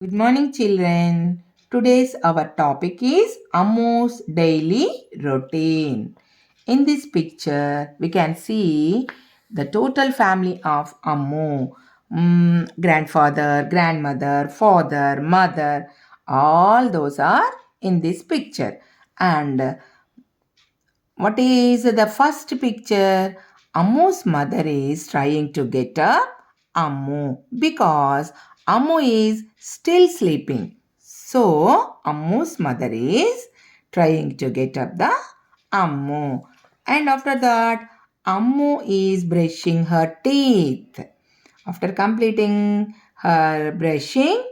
Good morning, children. Today's our topic is Ammu's daily routine. In this picture, we can see the total family of Ammu. Grandfather, grandmother, father, mother, all those are in this picture. And what is the first picture? Ammu's mother is trying to get up Ammu because Ammu is still sleeping. So Ammu's mother is trying to get up the Ammu. And after that, Ammu is brushing her teeth. After completing her brushing,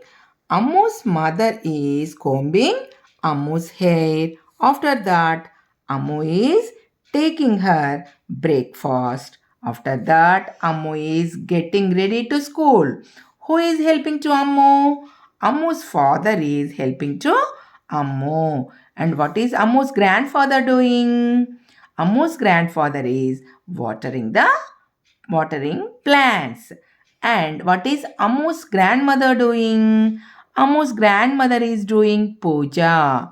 Ammu's mother is combing Ammu's hair. After that, Ammu is taking her breakfast. After that, Ammu is getting ready to school. Who is helping to Ammu? Ammu's father is helping to Ammu. And what is Ammu's grandfather doing? Ammu's grandfather is watering plants. And what is Ammu's grandmother doing? Ammu's grandmother is doing puja.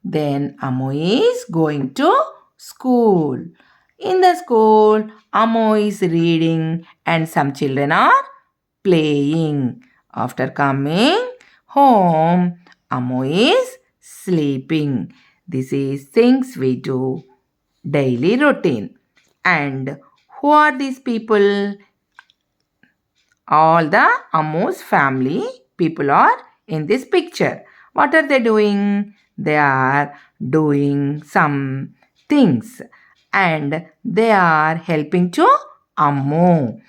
Then Ammu is going to school. In the school, Ammu is reading and some children are playing. After coming home, Ammu is sleeping. This is things we do daily routine. And who are these people? All the Ammu's family people are in this picture. What are they doing? They are doing some things and they are helping to Ammu.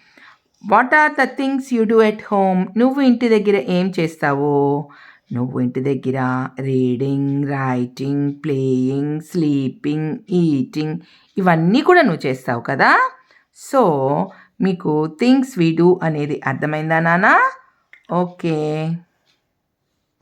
What are the things you do at home? నువ్వు ఇంటి దగ్గర ఏం చేస్తావు? నువ్వు ఇంటి దగ్గర reading, writing, playing, sleeping, eating ఇవన్నీ కూడా నువ్వు చేస్తావు కదా. సో మీకు థింగ్స్ వీ డూ అనేది అర్థమైందా నాన్న? ఓకే.